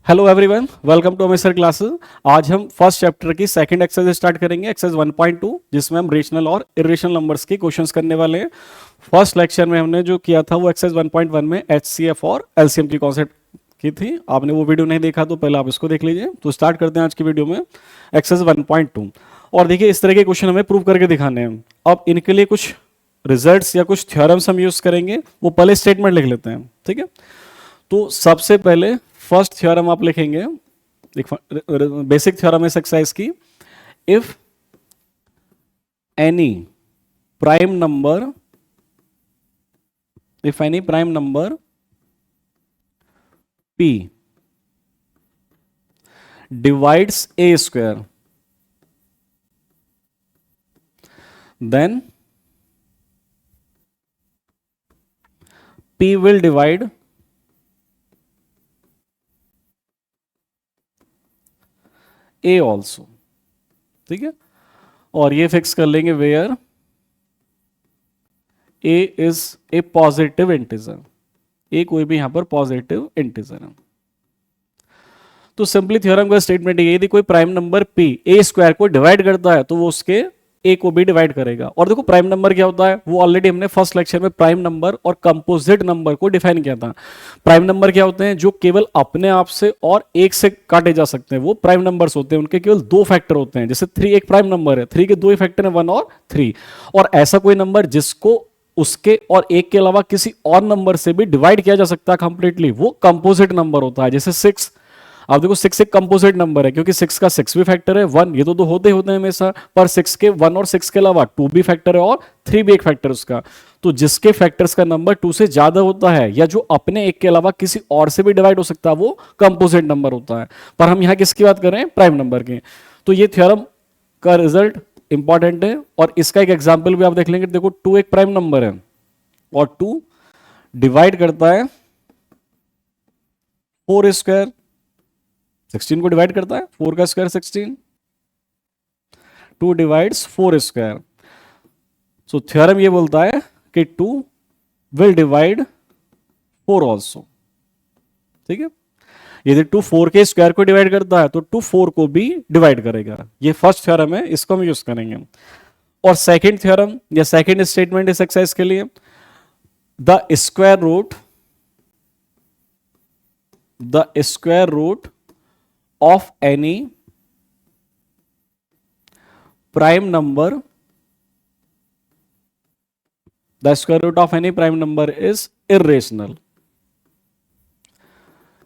Hello everyone, welcome to अमेसर classes. आज हम फर्स्ट चैप्टर की सेकंड एक्सरसाइज स्टार्ट करेंगे, एक्सरसाइज 1.2, जिसमें हम रेशनल और इरेशनल नंबर्स के क्वेश्चंस करने वाले हैं। फर्स्ट लेक्चर में हमने जो किया था वो एक्सरसाइज 1.1 में एचसीएफ और एलसीएम की कॉन्सेप्ट की थी। आपने वो वीडियो नहीं देखा तो पहले आप इसको देख लीजिए। तो स्टार्ट करते हैं आज की वीडियो में एक्सरसाइज 1.2। और देखिए, इस तरह के क्वेश्चन हमें प्रूव करके दिखाने हैं। अब इनके लिए कुछ रिजल्ट्स या कुछ थ्योरम्स हम यूज करेंगे। वो पहले स्टेटमेंट लिख लेते हैं, ठीक है। तो सबसे पहले फर्स्ट थ्योरम आप लिखेंगे, बेसिक थ्योरम इस एक्सरसाइज की। If any prime number p divides a square, then p will divide a also, ठीक है। और ये फिक्स कर लेंगे where a is a positive integer. a कोई भी यहां पर पॉजिटिव इंटीजर है। तो सिंपली थ्योरम का स्टेटमेंट ये, यदि कोई prime number p a square को डिवाइड करता है तो वो उसके a को भी डिवाइड करेगा। और देखो, प्राइम नंबर क्या होता है, वो ऑलरेडी हमने फर्स्ट लेक्चर में प्राइम नंबर और कंपोजिट नंबर को डिफाइन किया था। प्राइम नंबर क्या होते हैं, जो केवल अपने आप से और एक से काटे जा सकते हैं, वो प्राइम नंबर्स होते हैं। उनके केवल दो फैक्टर होते हैं। जैसे 3 एक प्राइम नंबर है, 3 के दो ही फैक्टर हैं, 1 और 3। और ऐसा कोई नंबर जिसको उसके और एक के अलावा किसी और नंबर से भी डिवाइड किया जा सकता है कंप्लीटली, वो कंपोजिट नंबर होता है। जैसे 6, अब देखो 6 एक कंपोजिट नंबर है, क्योंकि 6 का 6 भी फैक्टर है, 1 ये तो दो होते होते हैं हमेशा, पर 6 के 1 और 6 के अलावा 2 भी फैक्टर है और 3 भी एक फैक्टर उसका। तो जिसके फैक्टर्स का नंबर 2 से ज्यादा होता है या जो अपने एक के अलावा किसी और से भी डिवाइड हो सकता है, वो कंपोजिट नंबर होता है। पर हम यहां किसकी बात कर रहे हैं, प्राइम नंबर की। तो ये थ्योरम का रिजल्ट इंपॉर्टेंट है और इसका एक एग्जाम्पल भी आप देख लेंगे। देखो 2 एक प्राइम नंबर है और 2 डिवाइड करता है 4 स्क्वायर, 16 को डिवाइड करता है, 4 का square 16, 2 divides 4 square. So theorem ये बोलता है कि 2 विल डिवाइड 4 ऑल्सो, ठीक है। यदि 2 4 के स्क्वायर को डिवाइड करता है तो 2 4 को भी डिवाइड करेगा। ये फर्स्ट थ्योरम है, इसको हम यूज करेंगे। और सेकंड थ्योरम या सेकंड स्टेटमेंट इस एक्सरसाइज के लिए, the square root of any prime number, the square root of any prime number is irrational।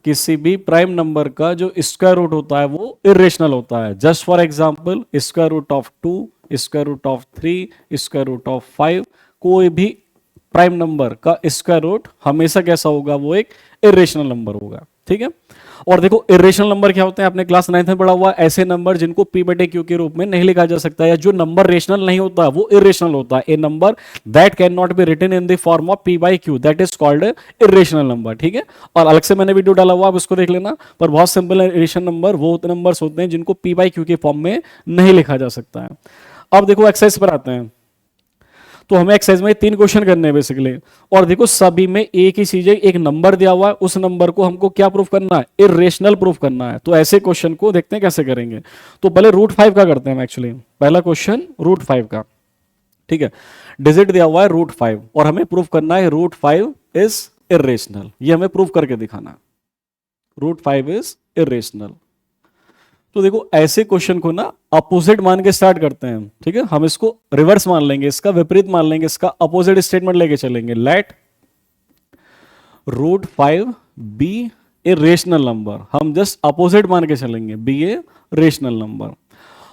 किसी भी प्राइम नंबर का जो स्क्वायर रूट होता है वो इरेशनल होता है। Just for example, square root of 2, square root of 3, square root of 5, कोई भी प्राइम नंबर का स्क्वायर रूट हमेशा कैसा होगा, वो एक इरेशनल नंबर होगा, ठीक है। और देखो, इरेशनल नंबर क्या होते हैं, आपने क्लास 9th में पढ़ा हुआ, ऐसे नंबर जिनको p बटे q के रूप में नहीं लिखा जा सकता, या जो नंबर रेशनल नहीं होता वो इरेशनल होता है। A number that can not be written in the form of p by q, that is called irrational number, ठीक है। और अलग से मैंने वीडियो डाला हुआ, आप उसको देख लेना। पर बहुत सिंपल है, इरेशनल नंबर वो नंबर्स होते हैं जिनको p बाई q के फॉर्म में नहीं लिखा जा सकता है। अब देखो एक्सरसाइज पर आते हैं। तो हमें एक्सरसाइज में 3 क्वेश्चन करने हैं बेसिकली। और देखो, सभी में एक ही चीज है, एक नंबर दिया हुआ है, उस नंबर को हमको क्या प्रूफ करना है, इरेशनल प्रूफ करना है। तो ऐसे क्वेश्चन को देखते हैं कैसे करेंगे। तो पहले रूट 5 का करते हैं एक्चुअली। पहला क्वेश्चन रूट 5 का, ठीक है। डिजिट दिया हुआ है रूट 5 और हमें प्रूफ करना है रूट 5 इज इरेशनल। ये हमें प्रूफ करके दिखाना है, रूट 5 इज इरेशनल। तो देखो, ऐसे क्वेश्चन को ना अपोजिट मान के स्टार्ट करते हैं, ठीक है। हम इसको रिवर्स मान लेंगे, इसका विपरीत मान लेंगे, इसका अपोजिट स्टेटमेंट लेके चलेंगे। Let root 5 be a rational number. हम जस्ट अपोजिट मान के चलेंगे, बी ए रेशनल नंबर।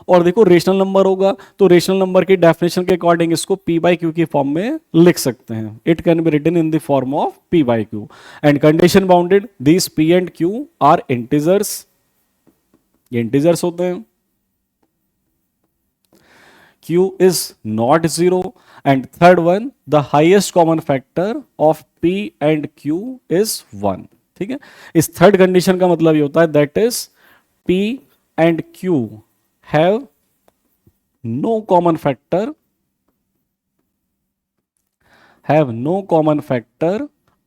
और देखो, रेशनल नंबर होगा तो रेशनल नंबर की डेफिनेशन के अकॉर्डिंग इसको p बाई क्यू की फॉर्म में लिख सकते हैं। It can be written in the form of p by q and condition bounded, this p and q are integers. ये इंटीजर्स होते हैं। q is not 0 and third one, the highest common factor of p and q is 1, ठीक है। इस third condition का मतलब ये होता है that is p and q have no common factor,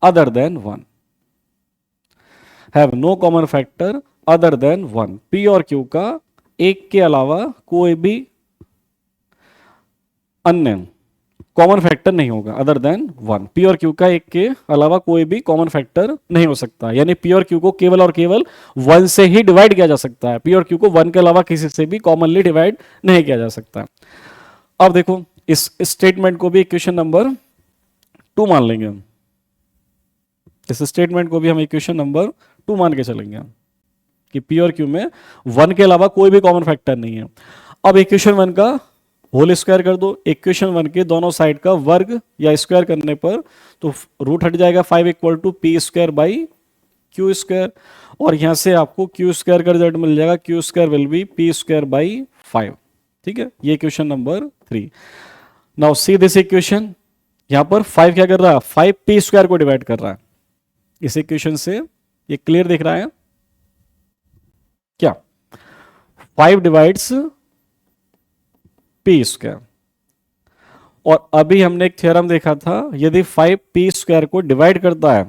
other than 1, have no common factor other than 1, p और q का एक के अलावा कोई भी अन्य कॉमन फैक्टर नहीं होगा अदर देन 1। पी और क्यू का एक के अलावा कोई भी कॉमन फैक्टर नहीं हो सकता, यानी पी और क्यू को केवल और केवल 1 से ही डिवाइड किया जा सकता है। पी और क्यू को 1 के अलावा किसी से भी कॉमनली डिवाइड नहीं किया जा सकता। अब देखो इस स्टेटमेंट को भी इक्वेशन नंबर 2 मान लेंगे हम। इस स्टेटमेंट को भी हम इक्वेशन नंबर 2 मान के चलेंगे कि पी और क्यू में 1 के अलावा कोई भी कॉमन फैक्टर नहीं है। अब इक्वेशन 1 का होल स्क्वायर कर दो। इक्वेशन 1 के दोनों साइड का वर्ग या स्क्वायर करने पर तो रूट हट जाएगा 5 equal to p square by q square, और यहां से आपको क्यू स्क्वायर का रिजल्ट मिल जाएगा, q square will be p square by 5। ठीक है, ये equation number 3। Now see this equation, यहां पर 5 क्या कर रहा है, 5 पी स्क्वायर को डिवाइड कर रहा है। इस इक्वेशन से ये क्लियर दिख रहा है क्या? 5 डिवाइड्स पी स्क्वायर, और अभी हमने एक थ्योरम देखा था, यदि 5 पी स्क्वायर को डिवाइड करता है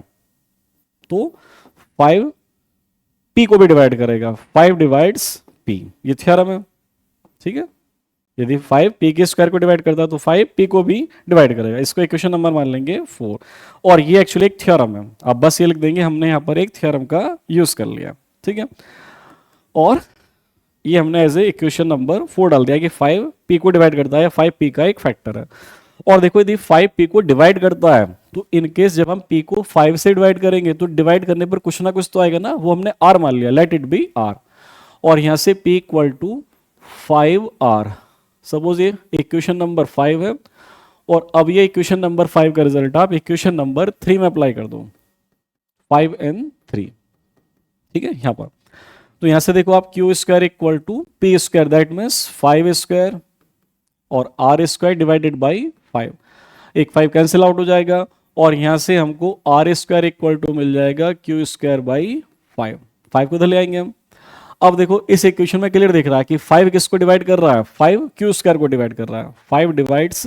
तो 5 पी को भी डिवाइड करेगा। 5 डिवाइड्स पी, ये थ्योरम है। ठीक है, यदि 5 पी के स्क्वायर को डिवाइड करता है तो 5 पी को भी डिवाइड करेगा। इसको इक्वेशन नंबर मान लेंगे 4, और ये एक्चुअली एक थ्योरम है। अब बस ये लिख देंगे हमने यहां पर एक थ्योरम का यूज कर लिया। ठीक है, और ये हमने एज ए इक्वेशन नंबर 4 डाल दिया कि 5 पी को डिवाइड करता है, 5 पी का एक फैक्टर है। और देखो यदि 5 पी को डिवाइड करता है तो इन केस जब हम पी को 5 से डिवाइड करेंगे तो डिवाइड करने पर कुछ ना कुछ तो आएगा ना, वो हमने आर मान लिया, लेट इट बी आर, और यहां से p equal to 5 r. Suppose ये इक्वेशन नंबर 5 है, और अब ये इक्वेशन नंबर 5 का रिजल्ट आप इक्वेशन नंबर 3 में अप्लाई कर दो, 5 एंड 3। ठीक है, यहां पर तो यहां से देखो आप q square equal to p square, that means 5 square और आर स्क्वायर डिवाइडेड बाई 5। एक 5 कैंसिल आउट हो जाएगा, और यहां से हमको आर स्क्वायर इक्वल टू मिल जाएगा क्यू स्क्वायर बाई 5। 5 को इधर ले आएंगे हम। अब देखो इस इक्वेशन में क्लियर दिख रहा है कि 5 किसको डिवाइड कर रहा है, 5 क्यू स्क्वायर को डिवाइड कर रहा है। 5 डिवाइड्स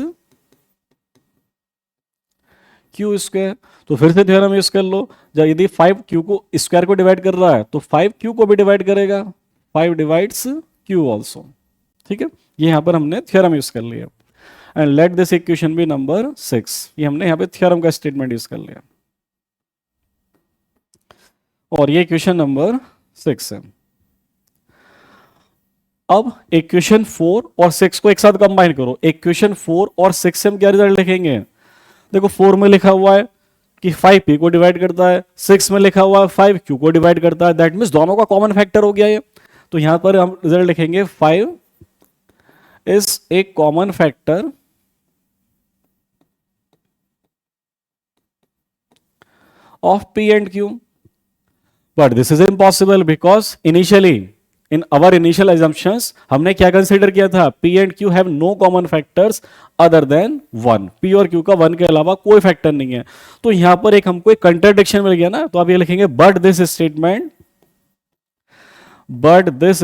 क्यू स्क्वायर, तो फिर से थ्योरम यूज कर लो, जब यदि 5 क्यू को स्क्वायर को डिवाइड कर रहा है तो 5 क्यू को भी डिवाइड करेगा, 5 डिवाइड्स क्यू ऑल्सो। ठीक है, ये यहां पर हमने थ्योरम यूज कर लिया। And let this equation be number 6, ये हमने यहां पे थ्योरम का स्टेटमेंट यूज कर लिया, और ये इक्वेशन नंबर 6 है। अब इक्वेशन 4 और 6 को एक साथ कंबाइन करो। इक्वेशन 4 और 6 से हम क्या रिजल्ट लिखेंगे, देखो 4 में लिखा हुआ है कि 5 पी को डिवाइड करता है, 6 में लिखा हुआ है 5 क्यू को डिवाइड करता है, दैट मीन्स दोनों का कॉमन फैक्टर हो गया ये। तो यहां पर हम रिजल्ट लिखेंगे 5 is a common factor of p and q, but this is impossible because initially in our initial assumptions हमने क्या कंसीडर किया था, p and q have no common factors other than 1। P और क्यू का 1 के अलावा कोई फैक्टर नहीं है। तो यहां पर एक हमको एक कंट्राडिक्शन मिल गया ना, तो आप ये लिखेंगे but this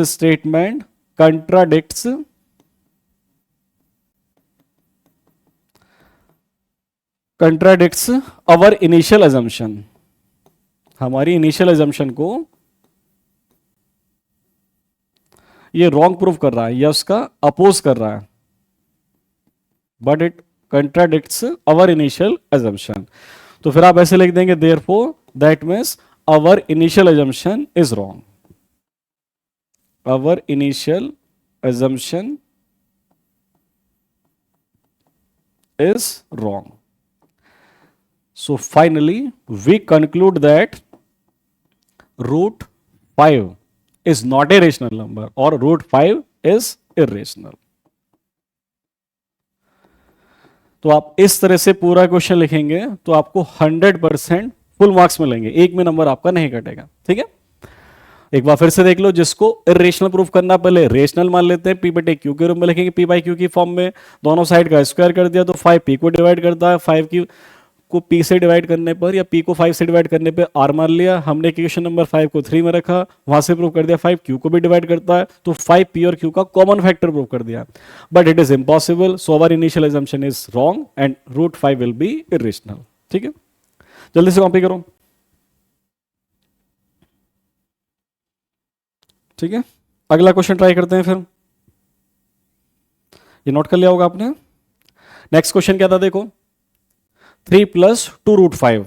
statement contradicts our initial assumption, हमारी इनिशियल एजम्पशन को ये रॉन्ग प्रूव कर रहा है या उसका अपोज कर रहा है, but it contradicts our initial assumption. तो फिर आप ऐसे लिख देंगे therefore that means our initial assumption is wrong, our initial assumption is wrong. So finally we conclude that root 5 is not a rational number or root 5 is irrational. तो आप इस तरह से पूरा क्वेश्चन लिखेंगे तो आपको 100% फुल मार्क्स मिलेंगे, एक में नंबर आपका नहीं कटेगा। ठीक है, एक बार फिर से देख लो, जिसको इरेशनल प्रूफ करना पहले रेशनल मान लेते हैं, पी बटे क्यू के रूप में लिखेंगे, पी बाई क्यू की फॉर्म में, दोनों साइड का स्क्वायर कर दिया तो 5 पी को डिवाइड करता है, 5 की को p से डिवाइड करने पर या p को 5 से डिवाइड करने पर r मान लिया हमने, इक्वेशन नंबर 5 को 3 में रखा, वहां से प्रूव कर दिया 5 q को भी डिवाइड करता है, तो 5 p और q का कॉमन फैक्टर प्रूव कर दिया। But it is impossible, so our initial assumption is wrong and root 5 will be irrational. ठीक है, जल्दी से कॉपी करो। ठीक है, अगला क्वेश्चन ट्राई करते हैं फिर। ये नोट कर लिया होगा आपने। नेक्स्ट क्वेश्चन क्या था देखो, 3 + 2√5।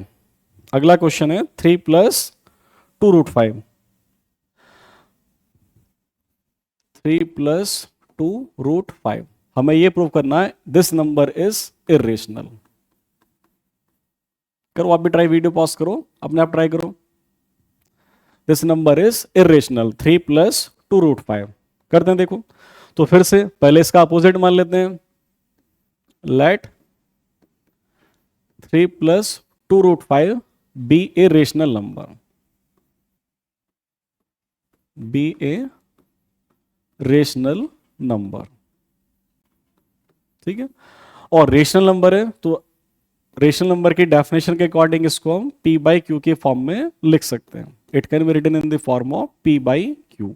अगला क्वेश्चन है 3 + 2√5। 3 + 2√5, हमें ये प्रूव करना है दिस नंबर इज इरेशनल। करो आप भी ट्राई, वीडियो पॉज करो, अपने आप ट्राई करो। दिस नंबर इज इरेशनल, 3 + 2√5 करते हैं देखो। तो फिर से पहले इसका अपोजिट मान लेते हैं, let 3 + 2√5 be a rational number, be a rational number. ठीक है, और रेशनल नंबर है तो रेशनल नंबर की डेफिनेशन के अकॉर्डिंग इसको हम p/q के फॉर्म में लिख सकते हैं। It can be written in the form of p/q।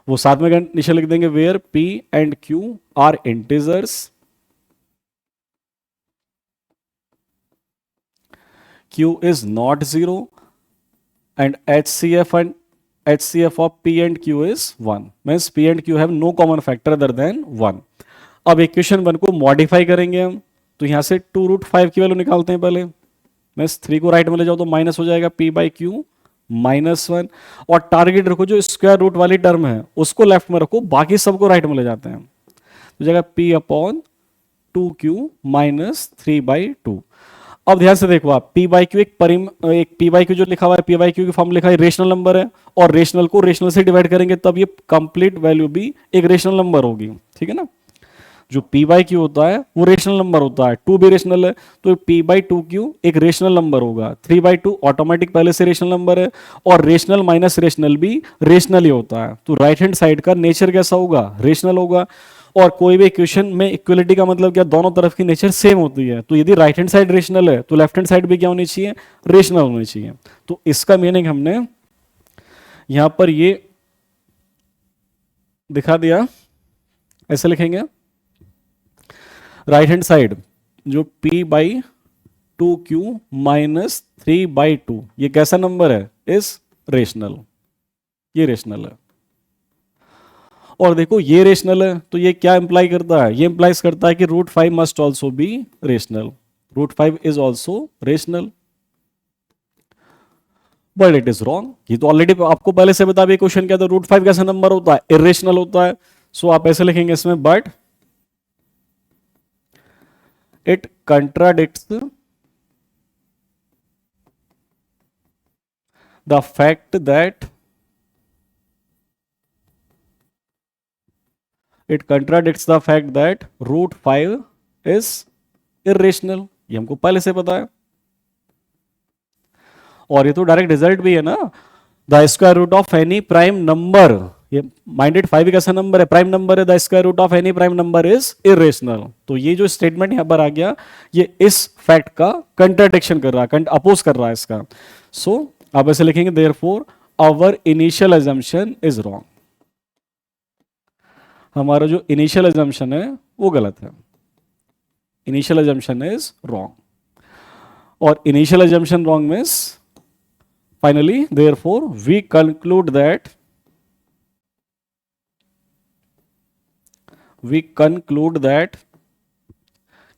वो साथ में नीचे लिख देंगे where p and q are integers, q is not 0 and HCF of p and q is 1, means p and q have no common factor other than 1। अब equation 1 को modify करेंगे हम, तो यहां से 2√5 की वैल्यू निकालते हैं पहले। मीन्स 3 को राइट में ले जाओ तो माइनस हो जाएगा p/q -1, और टारगेट रखो जो स्क्वायर रूट वाली टर्म है उसको लेफ्ट में रखो, बाकी सबको राइट में ले जाते हैं। तो जाएगा p/2q -3/2। अब ध्यान से देखो आप, p/q एक p/q जो लिखा हुआ है p/q की फॉर्म लिखा है रेशनल नंबर है, और रेशनल को रेशनल से डिवाइड करेंगे तब ये कंप्लीट वैल्यू भी एक रेशनल नंबर होगी। ठीक है ना, जो p/q होता है वो रेशनल नंबर होता है, 2 भी रेशनल है, तो p/2q एक रेशनल नंबर होगा। 3/2 ऑटोमेटिक पहले से रेशनल नंबर है, और रेशनल माइनस रेशनल भी रेशनल ही होता है। तो राइट हैंड साइड का नेचर कैसा होगा, रेशनल होगा। और कोई भी इक्वेशन में इक्वलिटी का मतलब क्या, दोनों तरफ की नेचर सेम होती है। तो यदि राइट हैंड साइड रेशनल है तो लेफ्ट हैंड साइड भी क्या होनी चाहिए, रेशनल होनी चाहिए। तो इसका मीनिंग हमने यहां पर ये दिखा दिया, ऐसे लिखेंगे राइट हैंड साइड जो p/2q -3/2 ये कैसा नंबर है, इज रेशनल, ये रेशनल है। और देखो ये रेशनल है तो ये क्या इंप्लाई करता है, ये इंप्लाइज करता है कि √5 must also be rational, √5 is also rational. But it is wrong, ये तो ऑलरेडी आपको पहले से बता दिया क्वेश्चन क्या था, √5 कैसा नंबर होता है, इरेशनल होता है। सो आप ऐसे लिखेंगे इसमें, but it contradicts the fact that √5 is irrational। ये हमको पहले से पता है, और ये तो डायरेक्ट रिजल्ट भी है ना, the square root of any prime number, ये माइंडेड 5 कैसा नंबर है, प्राइम नंबर है, the square root of any prime number is irrational. तो ये जो स्टेटमेंट यहां पर आ गया, ये इस फैक्ट का कंट्राडिक्शन कर रहा है, अपोज कर रहा है इसका। सो आप ऐसे लिखेंगे, therefore our initial assumption is wrong, हमारा जो इनिशियल अजम्पशन है वो गलत है, इनिशियल अजम्पशन इज रॉन्ग। और initial assumption wrong means finally therefore we conclude that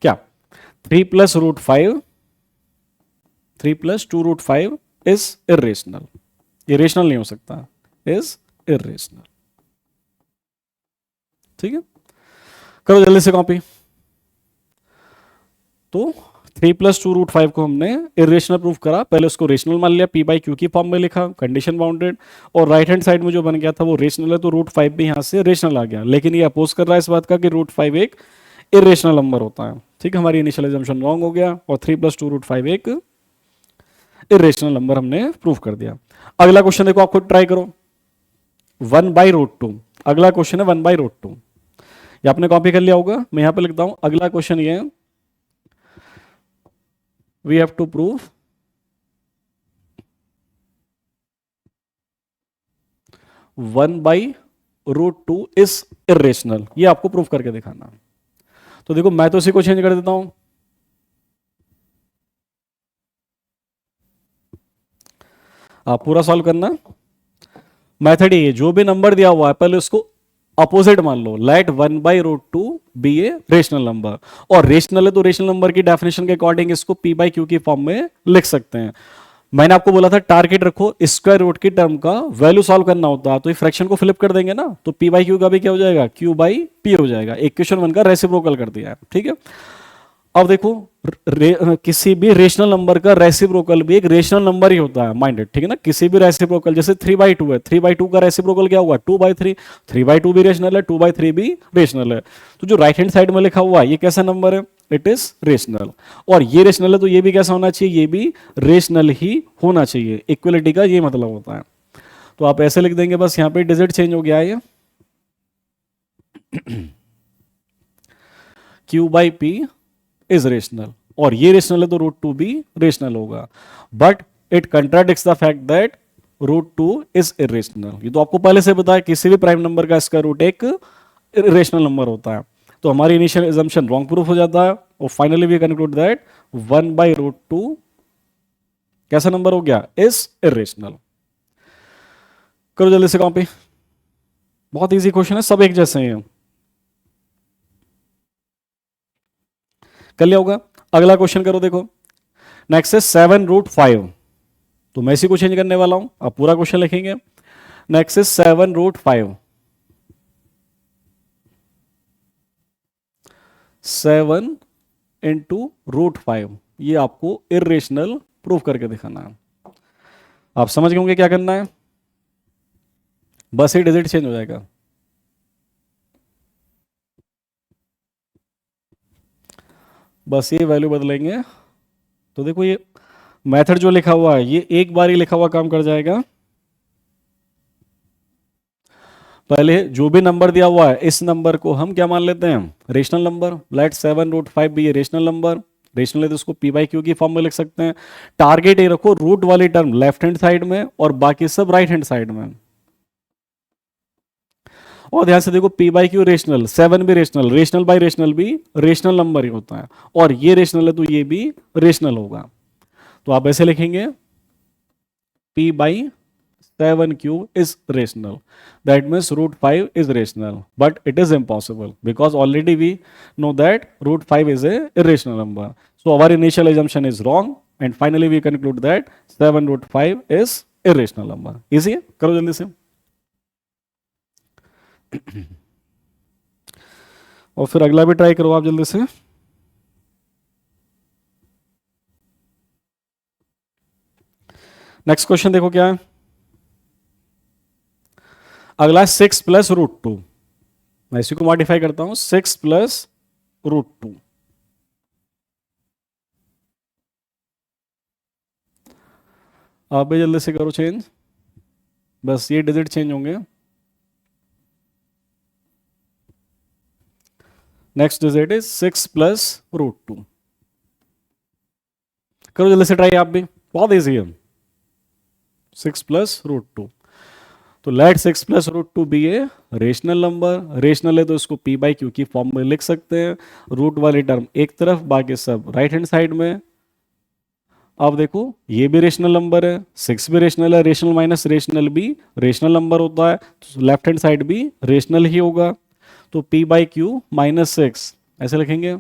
क्या 3 + 2√5 इज इरेशनल, ये रेशनल नहीं हो सकता, इज इरेशनल। ठीक है, करो जल्दी से कॉपी। तो 3 + 2√5 को हमने इरेशनल प्रूफ करा, पहले उसको रेशनल मान लिया, p/q की फॉर्म में लिखा, कंडीशन बाउंडेड, और राइट हैंड साइड में जो बन गया था वो रेशनल है, तो √5 भी यहां से रेशनल आ गया। लेकिन ये अपोज कर रहा है इस बात का कि √5 एक इरेशनल नंबर होता है। ठीक है, हमारी इनिशियल अजम्पशन रॉन्ग हो गया, और 3 + 2√5 एक इरेशनल नंबर हमने प्रूफ कर दिया। अगला क्वेश्चन देखो, आप खुद ट्राई करो, 1/√2। अगला क्वेश्चन है 1/√2, ये आपने कॉपी कर लिया होगा, मैं यहां पर लिखता हूं। अगला क्वेश्चन ये है, we have to prove 1/√2 is irrational, ये आपको प्रूफ करके दिखाना। तो देखो मैं तो इसी को चेंज कर देता हूं, आप पूरा सॉल्व करना। मेथड ये, जो भी नंबर दिया हुआ है पहले उसको अपोजिट मान लो, let 1/√2 be a rational number, और रेशनल है तो रेशनल नंबर की डेफिनेशन के अकॉर्डिंग इसको p/q की फॉर्म में लिख सकते हैं। मैंने आपको बोला था टारगेट रखो, स्क्वायर रूट की टर्म का वैल्यू सॉल्व करना होता है, तो ये फ्रैक्शन को फ्लिप कर देंगे ना, तो p/q का भी क्या हो जाएगा, q/p हो जाएगा। इक्वेशन 1 का रेसिप्रोकल कर दिया है, ठीक है। अब देखो किसी भी रेशनल नंबर का रेसिप्रोकल भी एक रेशनल नंबर ही होता है, माइंडेड, ठीक है ना। किसी भी रेसिप्रोकल, जैसे 3/2 है, 3/2 का रेसिप्रोकल क्या हुआ, 2/3, 3/2 भी रेशनल है, 2/3 भी रेशनल है। तो जो राइट हैंड साइड में लिखा हुआ है ये कैसा नंबर है, इट इज रेशनल। और ये रेशनल है तो ये भी कैसा होना चाहिए, ये भी रेशनल ही होना चाहिए। इक्वलिटी का ये मतलब होता है। तो आप ऐसे लिख देंगे, बस यहां पे डिजिट चेंज हो गया है ये q/p इज रेशनल, और ये रेशनल है तो √2 भी रेशनल होगा। But it contradicts the fact that √2 is irrational. ये तो आपको पहले से पता है, किसी भी प्राइम नंबर का स्क्वायर रूट एक इरेशनल नंबर होता है। तो हमारी इनिशियल एजम्पशन रॉन्ग प्रूफ हो जाता है, और फाइनली वी कंक्लूड दैट 1/√2 कैसा नंबर हो गया, इज इरेशनल। करो जल्दी से कॉपी, बहुत इजी क्वेश्चन है, सब एक जैसे हैं, कर लिया होगा। अगला क्वेश्चन करो, देखो नेक्स्ट है 7√5। तो मैं इसी को चेंज करने वाला हूं, अब पूरा क्वेश्चन लिखेंगे। नेक्स्ट है 7√5, 7 इंटू √5, ये आपको इरेशनल प्रूफ करके दिखाना है। आप समझ गए होंगे क्या करना है, बस ये डिजिट चेंज हो जाएगा। बस ये वैल्यू बदलेंगे, तो देखो ये मेथड जो लिखा हुआ है ये एक बार ही लिखा हुआ काम कर जाएगा। पहले जो भी नंबर दिया हुआ है इस नंबर को हम क्या मान लेते हैं, रेशनल नंबर। लेट 7√5 भी ये रेशनल नंबर, रेशनल है तो उसको p/q की फॉर्म में लिख सकते हैं। टारगेट ये रखो, रूट वाली टर्म लेफ्ट हैंड साइड में और बाकी सब राइट हैंड साइड में। और ध्यान से देखो p/q रेशनल, 7 भी रेशनल, रेशनल बाय रेशनल भी रेशनल नंबर ही होता है, और ये रेशनल है तो ये भी रेशनल होगा। तो आप ऐसे लिखेंगे p/7q is rational, that means √5 is rational, but it is impossible because already we know that √5 is a irrational number. So our initial assumption is wrong, and finally we conclude that 7√5 is irrational number. Easy है, करो जल्दी से। और फिर अगला भी try करो आप जल्दी से। नेक्स्ट क्वेश्चन देखो क्या है, अगला 6 + √2। मैं इसी को मॉडिफाई करता हूं, 6 + √2। आप भी जल्दी से करो चेंज, बस ये डिजिट चेंज होंगे। Next digit is 6 + √2। करो जल्दी से ट्राई आप भी, बहुत इजी है। 6 + √2, तो let 6 + √2 be a rational number. Rational है तो इसको p/q की फॉर्म में लिख सकते हैं, रूट वाली टर्म एक तरफ बाकी सब राइट हैंड साइड में। अब देखो ये भी रेशनल नंबर है, 6 भी रेशनल है, रेशनल माइनस रेशनल भी रेशनल नंबर होता है, तो लेफ्ट हैंड साइड भी रेशनल ही होगा। तो p/q -6 ऐसे लिखेंगे,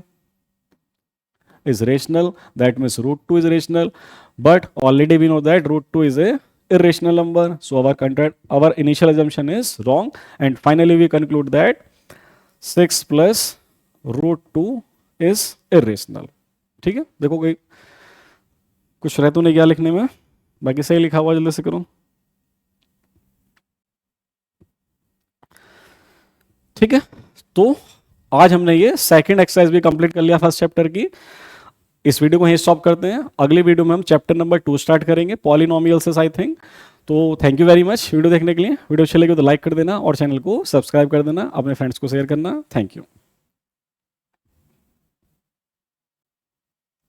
is rational, that means √2 is rational, but already we know that √2 is a irrational number, so our initial assumption is wrong, and finally we conclude that 6 + √2 is irrational. ठीक है, देखो कोई कुछ रह तो नहीं गया लिखने में, बाकी सही लिखा हुआ, जल्दी से करो। ठीक है, तो आज हमने ये सेकंड एक्सरसाइज भी कंप्लीट कर लिया फर्स्ट चैप्टर की। इस वीडियो को यहीं स्टॉप करते हैं, अगली वीडियो में हम चैप्टर नंबर 2 स्टार्ट करेंगे, पॉलिनोमियल्स आई थिंक। तो thank you very much video देखने के लिए। वीडियो अच्छी लगी तो लाइक कर देना और चैनल को सब्सक्राइब कर देना, अपने फ्रेंड्स को शेयर करना। Thank you.